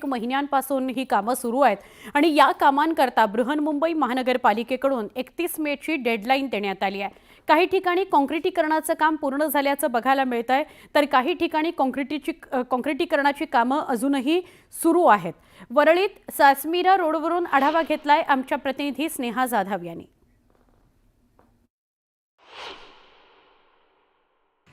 अनेक महिन्यांपासून ही कामं सुरू आहेत आणि या कामांकरता बृहन्मुंबई महानगरपालिकेकडून 31 मेची डेडलाईन देण्यात आली आहे। काही ठिकाणी काँक्रिटीकरणाचं काम पूर्ण झाल्याचं बघायला मिळतंय, तर काही ठिकाणी काँक्रिटीकरणाची कामं अजूनही सुरू आहेत। वरळीत सासमीरा रोडवरून आढावा घेतलाय आमच्या प्रतिनिधी स्नेहा जाधव यांनी।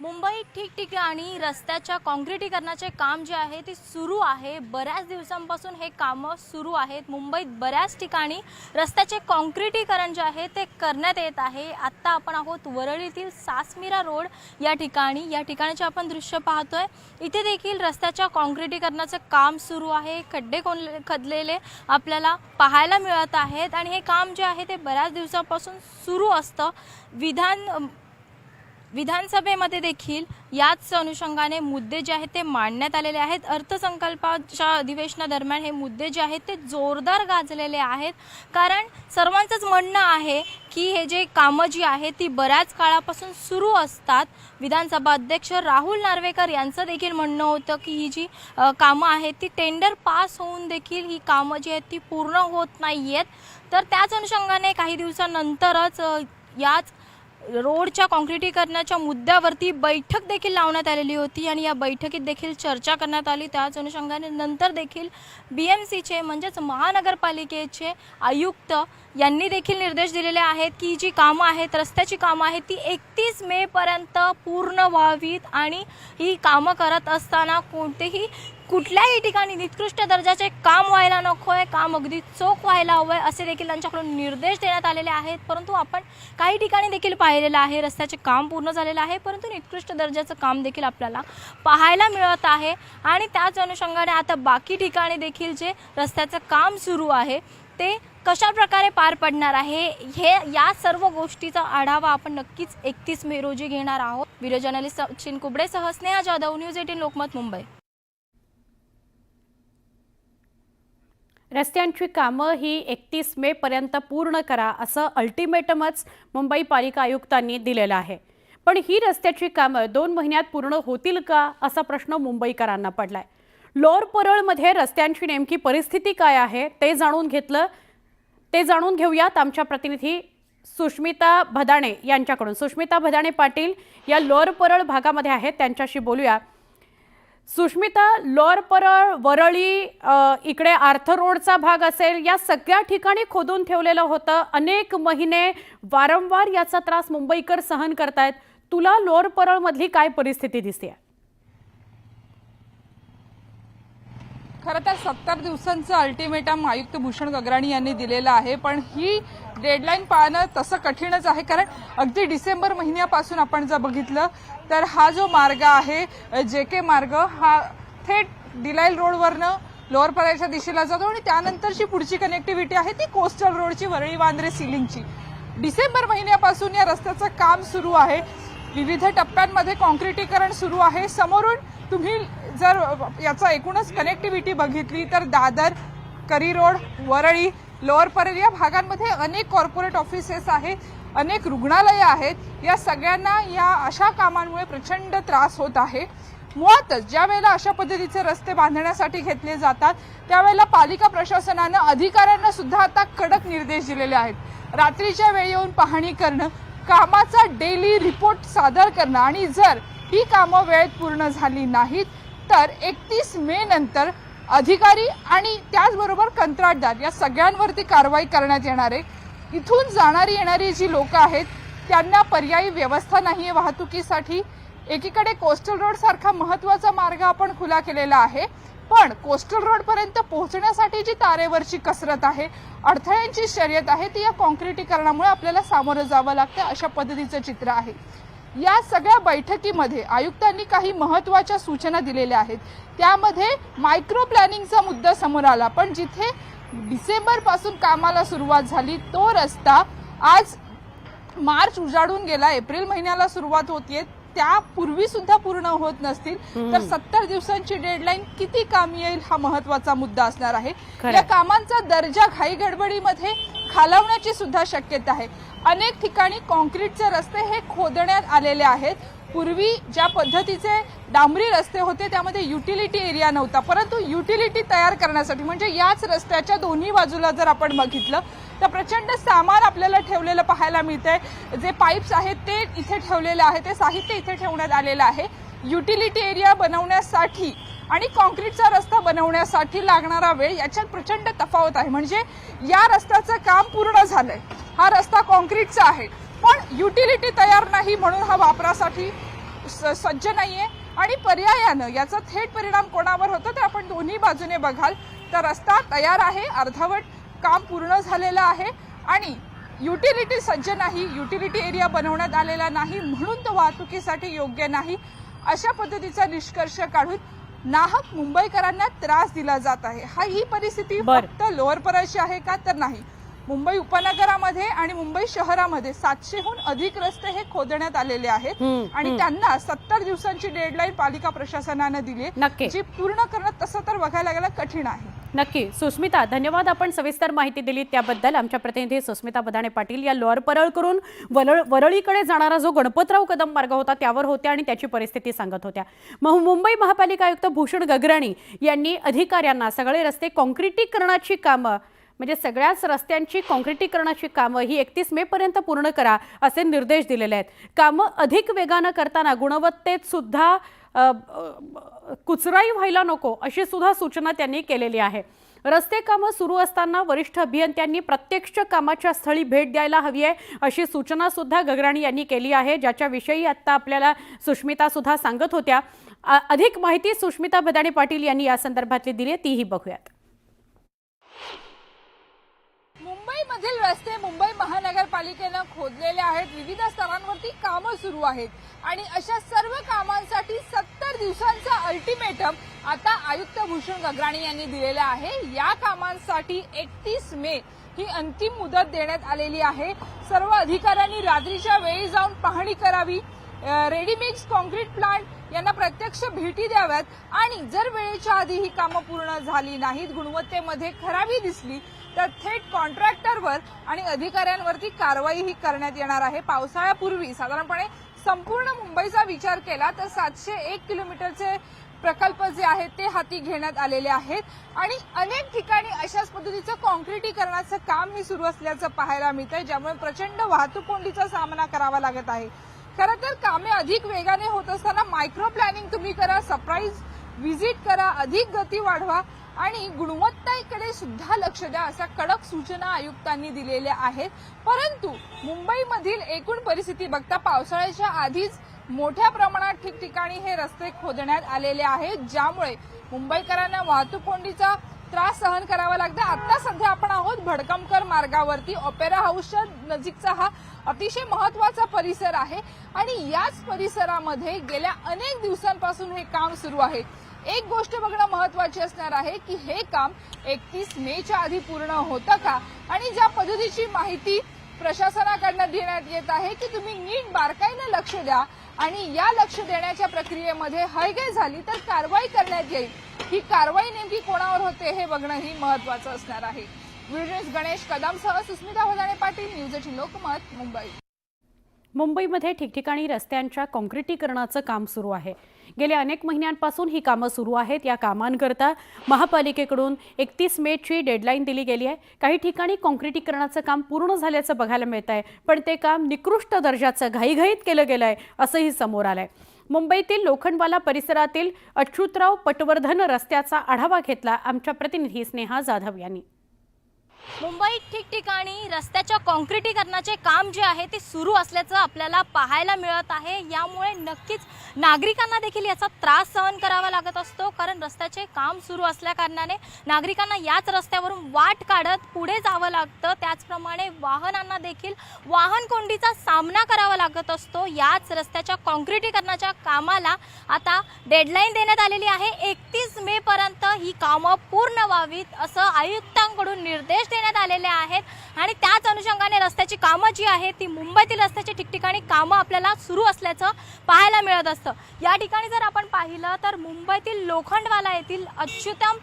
मुंबईत ठिकठिकाणी रस्त्याच्या काँक्रिटीकरणाचे काम जे आहे ते सुरू आहे। बऱ्याच दिवसांपासून हे कामं सुरू आहेत। मुंबईत बऱ्याच ठिकाणी रस्त्याचे काँक्रिटीकरण जे आहे ते करण्यात येत आहे। आता आपण आहोत वरळीतील सासमीरा रोड या ठिकाणचे आपण दृश्य पाहतोय। इथे देखील रस्त्याच्या काँक्रिटीकरणाचे काम सुरू आहे। खड्डे खोदलेले आपल्याला पाहायला मिळत आहेत आणि हे काम जे आहे ते बऱ्याच दिवसांपासून सुरू असतं। विधानसभेमध्ये देखील याच अनुषंगाने मुद्दे जे आहेत ते मांडण्यात आलेले आहेत। अर्थसंकल्पाच्या अधिवेशनादरम्यान हे मुद्दे जे आहेत ते जोरदार गाजलेले आहेत, कारण सर्वांचंच म्हणणं आहे की हे जे कामं जी आहेत ती बऱ्याच काळापासून सुरू असतात। विधानसभा अध्यक्ष राहुल नार्वेकर यांचं देखील म्हणणं होतं की ही जी कामं आहेत ती टेंडर पास होऊन देखील ही कामं जी आहेत ती पूर्ण होत नाही आहेत। तर त्याच अनुषंगाने काही दिवसांनंतरच याच रोडच्या काँक्रिटीकरणाच्या मुद्द्यावरती बैठक देखील लावण्यात आलेली होती आणि या बैठकीत देखील चर्चा करण्यात आली। त्याच अनुषंगाने नंतर देखील BMCचे म्हणजेच महानगरपालिकेचे आयुक्त यांनी देखील निर्देश दिलेले आहेत की जी कामं आहेत, रस्त्याची कामं आहेत ती 31 मे पर्यंत पूर्ण व्हावीत आणि ही कामं करत असताना कुठल्याही ठिकाणी निकृष्ट दर्जाचे काम व्हायला नकोय, काम अगदी चोख व्हायला हवंय असे देखील त्यांच्याकडून निर्देश देण्यात आलेले आहेत। परंतु आपण काही ठिकाणी देखील पाहिलेलं आहे रस्त्याचे काम पूर्ण झालेलं आहे, परंतु निकृष्ट दर्जाचं काम देखील आपल्याला पाहायला मिळत आहे आणि त्याच अनुषंगाने आता बाकी ठिकाणी देखील जे रस्त्याचं काम सुरू आहे ते कशा प्रकारे पार पडणार आहे या सर्व गोष्टीचा आढावा आपण नक्कीच 31 मे रोजी घेणार आहोत। व्हिडिओ जर्नलिस्ट सचिन कुबडेसह स्नेहा जाधव, न्यूज 18 लोकमत, मुंबई। रस्त्यांची कामं ही 31 मे पर्यंत पूर्ण करा असं अल्टिमेटमच मुंबई पालिका आयुक्तांनी दिलेलं आहे, पण ही रस्त्याची कामं 2 महिन्यात पूर्ण होतील का असा प्रश्न मुंबईकरांना पडलाय। लोअर परळमध्ये रस्त्यांची नेमकी परिस्थिती काय आहे ते जाणून घेऊयात आमच्या प्रतिनिधी सुष्मिता भदाणे यांच्याकडून। सुष्मिता भदाणे पाटील या लोअर परळ भागामध्ये आहेत, त्यांच्याशी बोलूया। सुष्मिता, लोअर परळ, वरळी, इकडे आर्थर रोडचा भाग असेल, या सगळ्या ठिकाणी खोदून ठेवलेलं होतं। अनेक महिने वारंवार याचा त्रास मुंबईकर सहन करतायत। तुला लोअर परळ मधली काय परिस्थिती दिसते? खरं तर 70 दिवसांचं अल्टिमेटम आयुक्त भूषण गगराणी यांनी दिलेलं आहे, पण ही डेडलाईन पाळणं तसं कठीणच आहे, कारण अगदी डिसेंबर महिन्यापासून आपण जर बघितलं तर हा जो मार्ग आहे JK मार्ग हा थेट डिलाईल रोडवरनं लोअर परळच्या दिशेला जातो आणि त्यानंतरची पुढची कनेक्टिव्हिटी आहे ती कोस्टल रोडची, वरळी वांद्रे सिलिंगची। डिसेंबर महिन्यापासून या रस्त्याचं काम सुरू आहे, विविध टप्प्यांमध्ये काँक्रिटीकरण सुरू आहे। समोरून तुम्ही जर याचा एकूणच कनेक्टिव्हिटी बघितली तर दादर, करी रोड, वरळी, लोअर परळ या भागांमध्ये अनेक कॉर्पोरेट ऑफिसेस आहेत, अनेक रुग्णालये आहेत। या सगळ्यांना या अशा कामांमुळे प्रचंड त्रास होत आहे। मुळातच ज्या वेळेला अशा पद्धतीचे रस्ते बांधण्यासाठी घेतले जातात त्यावेळेला पालिका प्रशासनानं अधिकाऱ्यांना सुद्धा आता कडक निर्देश दिलेले आहेत। रात्रीच्या वेळी येऊन पाहणी करणं, कामाचा डेली रिपोर्ट सादर करणं आणि जर ही कामं वेळेत पूर्ण झाली नाहीत तर 31 मे नंतर अधिकारी आणि त्याचबरोबर कंत्राटदार या सगळ्यांवरती कारवाई करण्यात येणार आहे। इथून जाणारी येणारी जी लोक आहेत त्यांना पर्यायी व्यवस्था नाहीये वाहतुकीसाठी। एकीकडे कोस्टल रोड सारखा महत्त्वाचा मार्ग आपण खुला केलेला आहे, पण कोस्टल रोड पर्यंत पोहोचण्यासाठी जी तारेवरची कसरत आहे, अडथळ्यांची शर्यत आहे, ती या काँक्रिटीकरणामुळे आपल्याला सामोरं जावं लागतं, अशा पद्धतीचं चित्र आहे। या सगळ्या बैठकीमध्ये आयुक्तांनी काही महत्त्वाच्या सूचना दिलेल्या आहेत, त्यामध्ये मायक्रो प्लॅनिंगचा मुद्दा समोर आला। पण जिथे डिसेंबर पासून कामाला सुरुवात झाली तो रस्ता आज मार्च उजाडून गेला, एप्रिल महिन्याला सुरुवात होतीये, त्यापूर्वी सुद्धा पूर्ण होत नसतील तर 70 दिवसांची डेडलाईन किती कामी येईल हा महत्त्वाचा मुद्दा असणार आहे। या कामांचा दर्जा घाई गडबडीमध्ये खालावण्याची सुद्धा शक्यता आहे। अनेक ठिकाणी काँक्रीटचे रस्ते हे खोदण्यात आलेले आहेत, पूर्वी ज्या पद्धतीचे डांबरी रस्ते होते त्यामध्ये युटिलिटी एरिया नव्हता, परंतु युटिलिटी तयार करण्यासाठी म्हणजे याच रस्त्याच्या दोन्ही बाजूला जर आपण बघितलं तर प्रचंड सामान आपल्याला ठेवलेलं पाहायला मिळतंय. जे पाईप्स आहेत ते इथे ठेवलेले आहे, ते साहित्य इथे ठेवण्यात आलेलं आहे. युटिलिटी एरिया बनवण्यासाठी आणि कॉन्क्रीटचा रस्ता बनवण्यासाठी लागणारा वेळ याच्यात प्रचंड तफावत आहे. म्हणजे या रस्त्याचं काम पूर्ण झालंय, हा रस्ता कॉन्क्रीटचा आहे, पण युटिलिटी तयार नाही म्हणून हा वापरासाठी सज्ज नाहीये. आणि पर्यायानं याचा थेट परिणाम कोणावर होतो तर आपण दोन्ही बाजूने बघाल तर रस्ता तयार आहे, अर्धवट काम पूर्ण झालेलं आहे आणि युटिलिटी सज्ज नाही, युटिलिटी एरिया बनवण्यात आलेला नाही म्हणून तो वाहतुकीसाठी योग्य नाही. अशा पद्धतीचा निष्कर्ष काढून नाहक मुंबईकरांना त्रास दिला जात आहे. ही परिस्थिती फक्त लोअर परळची आहे का तर नाही. मुंबई उपनगरामध्ये आणि मुंबई शहरामध्ये 700हून अधिक रस्ते हे खोदण्यात आलेले आहेत आणि त्यांना 70 दिवसांची डेडलाईन पालिका प्रशासनानं दिली, जी पूर्ण करणं तसं तर बघायला गेलं कठीण आहे. नक्की. सुस्मिता, धन्यवाद. आपण सविस्तर माहिती दिली त्याबद्दल. आमच्या प्रतिनिधी सुस्मिता बदाणे पाटील या लोअर परळ करून वरळीकडे जाणारा जो गणपतराव कदम मार्ग होता त्यावर होत्या आणि त्याची परिस्थिती सांगत होत्या. मुंबई महापालिका आयुक्त भूषण गगराणी यांनी अधिकाऱ्यांना सगळे रस्ते काँक्रिटीकरणाची कामं म्हणजे सगळ्याच रस्त्यांची काँक्रिटीकरणाची कामं ही 31 मे पर्यंत पूर्ण करा असे निर्देश दिलेले आहेत. कामं अधिक वेगानं करताना गुणवत्तेत सुद्धा कुचराई व्हायला नको अशी सुद्धा सूचना त्यांनी केलेली आहे. रस्ते कामं सुरू असताना वरिष्ठ अभियंत्यांनी प्रत्यक्ष कामाच्या स्थळी भेट द्यायला हवी आहे अशी सूचना सुद्धा गगराणी यांनी केली आहे, ज्याच्याविषयी आता आपल्याला सुष्मिता सुद्धा सांगत होत्या. अधिक माहिती सुष्मिता बदाणे पाटील यांनी या संदर्भातली दिली आहे, तीही बघूयात. मुंबईमधील रस्ते मुंबई महानगरपालिकेनं खोदलेले आहेत, विविध स्तरांवरती कामं सुरू आहेत आणि अशा सर्व कामांसाठी 70 दिवसांचा अल्टिमेटम आता आयुक्त भूषण गगराणी यांनी दिलेला आहे. या कामांसाठी 31 मे ही अंतिम मुदत देण्यात आलेली आहे. सर्व अधिकाऱ्यांनी रात्रीच्या वेळी जाऊन पाहणी करावी, रेडीमिक्स कॉन्क्रीट प्लांट यांना प्रत्यक्ष भेटी द्याव्यात आणि जर वेळेच्या आधी ही कामं पूर्ण झाली नाहीत, गुणवत्तेमध्ये खराबी दिसली तर थेट कॉन्ट्रॅक्टरवर आणि अधिकाऱ्यांवरती कारवाईही करण्यात येणार आहे. पावसाळ्यापूर्वी साधारणपणे संपूर्ण मुंबईचा विचार केला तर 701 किलोमीटरचे प्रकल्प जे आहेत ते हाती घेण्यात आलेले आहेत आणि अनेक ठिकाणी अशाच पद्धतीचं काँक्रिटीकरणाचं काम ही सुरू असल्याचं पाहायला मिळतंय, ज्यामुळे प्रचंड वाहतूक कोंडीचा सामना करावा लागत आहे. खरं तर कामे अधिक वेगाने होत असताना मायक्रो प्लॅनिंग तुम्ही करा, सरप्राईज व्हिजिट करा, अधिक गती वाढवा आणि गुणवत्तेकडे सुद्धा लक्ष द्या अशा कडक सूचना आयुक्तांनी दिलेल्या आहेत. परंतु मुंबईमधील एकूण परिस्थिती बघता पावसाळ्याच्या आधीच मोठ्या प्रमाणात ठिकठिकाणी हे रस्ते खोदण्यात आलेले आहेत, ज्यामुळे मुंबईकरांना वाहतूक कोंडीचा त्रास सहन करावा लागतो. आता सध्या आपण आहोत भडकमकर मार्गावरती. ऑपेरा हाऊसच्या नजीकचा हा अतिशय महत्वाचा परिसर आहे आणि याच परिसरामध्ये गेल्या अनेक दिवसांपासून हे काम सुरू आहे. एक गोष्ट बघणं महत्वाची असणार आहे की हे काम 31 मेच्या आधी पूर्ण होतं का आणि ज्या पद्धतीची माहिती प्रशासनाकडनं देण्यात येत आहे की तुम्ही नीट बारकाईने लक्ष द्या आणि या लक्ष देण्याच्या प्रक्रियेमध्ये हयगय झाली तर कारवाई करण्यात येईल. ही कारवाई नेमकी कोणावर होते हे बघणंही महत्वाचं असणार आहे. व्हिडिओ गणेश कदमसह सुस्मिता बदाणे पाटील, न्यूज 18 लोकमत, मुंबई. मुंबईमध्ये ठिकठिकाणी रस्त्यांच्या काँक्रिटीकरणाचं काम सुरू आहे. गेल्या अनेक महिन्यांपासून ही कामं सुरू आहेत. या कामांकरता महापालिकेकडून 31 मेची डेडलाईन दिली गेली आहे. काही ठिकाणी काँक्रिटीकरणाचं काम पूर्ण झाल्याचं बघायला मिळत आहे, पण ते काम निकृष्ट दर्जाचं घाईघाईत केलं गेलं आहे असंही समोर आलंय. मुंबईतील लोखंडवाला परिसरातील अच्युतराव पटवर्धन रस्त्याचा आढावा घेतला आमच्या प्रतिनिधी स्नेहा जाधव यांनी. मुंबईत ठिकठिकाणी रस्त्याच्या काँक्रिटीकरणाचे काम जे आहे ते सुरू असल्याचं आपल्याला पाहायला मिळत आहे. यामुळे नक्कीच नागरिकांना देखील याचा त्रास सहन करावा लागत असतो, कारण रस्त्याचे काम सुरू असल्या कारणाने नागरिकांना याच रस्त्यावरून वाट काढत पुढे जावं लागतं. त्याचप्रमाणे वाहनांना देखील वाहन कोंडीचा सामना करावा लागत असतो. याच रस्त्याच्या काँक्रिटीकरणाच्या कामाला आता डेडलाईन देण्यात आलेली आहे. 31 मे पर्यंत ही कामं पूर्ण व्हावीत असं आयुक्तांकडून निर्देश देण्यात आलेले आहेत आणि त्याच अनुषंगाने रस्त्याची कामं जी आहेत ती मुंबईतील रस्त्याच्या ठिकठिकाणी कामं आपल्याला सुरू असल्याचं पाहायला मिळत असतं। या ठिकाणी जर आपण पाहिलं तर मुंबईतील लोखंडवाला येथील अच्युतम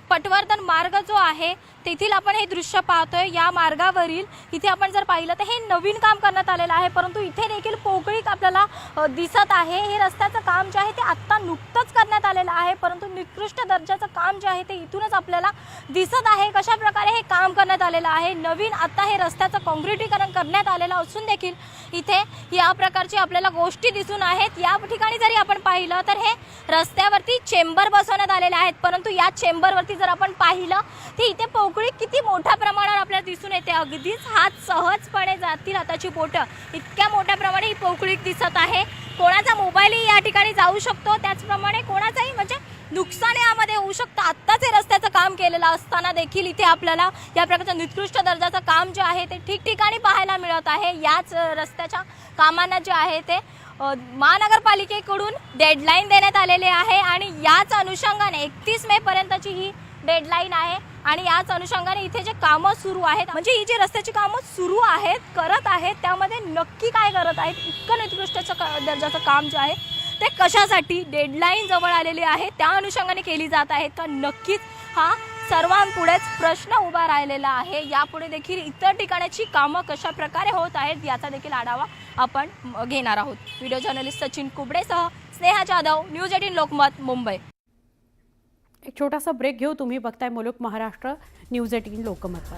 पटवर्धन मार्ग जो आहे तेथील आपण हे दृश्य पाहतोय। या मार्गावरील इथे आपण जर पाहिलं तर हे नवीन काम करण्यात आलेलं आहे, परंतु इथे देखील पोकळी आपल्याला दिसत आहे। हे रस्त्याचं काम जे आहे ते आत्ता नुकतंच करण्यात आलेलं आहे, परंतु निकृष्ट दर्जाचं काम जे आहे ते इथूनच आपल्याला दिसत आहे। कशा प्रकारे हे काम करण्यात आलेलं आहे, नवीन आता हे रस्त्याचं काँक्रिटीकरण करण्यात आलेलं असून देखील इथे या प्रकारची आपल्याला गोष्टी दिसून आहेत। या ठिकाणी जरी आपण पाहिलं तर हे रस्त्यावरती चेंबर बसवण्यात आलेले आहेत, परंतु या चेंबरवरती जर आपण पाहिलं तर इथे पोकळी किती मोठ्या प्रमाणावर आपल्याला दिसून येते। अगदीच हात सहजपणे जातील हाताची बोटं इतक्या मोठ्या प्रमाणे ही पोकळी दिसत आहे। कोणाचा मोबाईलही या ठिकाणी जाऊ शकतो, त्याचप्रमाणे कोणाचाही म्हणजे नुकसान यामध्ये होऊ शकतं। आत्ताच हे रस्त्याचं काम केलेलं असताना देखील इथे आपल्याला या प्रकारचं निकृष्ट दर्जाचं काम जे आहे ते ठिकठिकाणी पाहायला मिळत आहे। याच रस्त्याच्या कामांना जे आहे ते महानगरपालिकेकडून डेडलाईन देण्यात आलेले आहे आणि याच अनुषंगाने 31 मे पर्यंतची ही डेडलाईन आहे आणि याच अनुषंगाने इथे जे कामं सुरू आहेत म्हणजे ही जी रस्त्याची कामं सुरू आहेत करत आहेत त्यामध्ये नक्की काय करत आहेत, इतकं निकृष्ट दर्जाचं काम जे आहे ते कशासाठी डेडलाईन जवळ आलेली आहे त्या अनुषंगाने केली जात आहे का, नक्कीच हा सर्वांपुढेच प्रश्न उभा राहिलेला आहे। यापुढे देखील इतर ठिकाणाची कामं कशा प्रकारे होत आहेत याचा देखील आढावा आपण घेणार आहोत। व्हिडिओ जर्नलिस्ट सचिन कुबडेसह स्नेहा जाधव, न्यूज 18 लोकमत, मुंबई। एक छोटासा ब्रेक घेऊ। तुम्ही बघताय मुलुक महाराष्ट्र, न्यूज 18 लोकमतवर।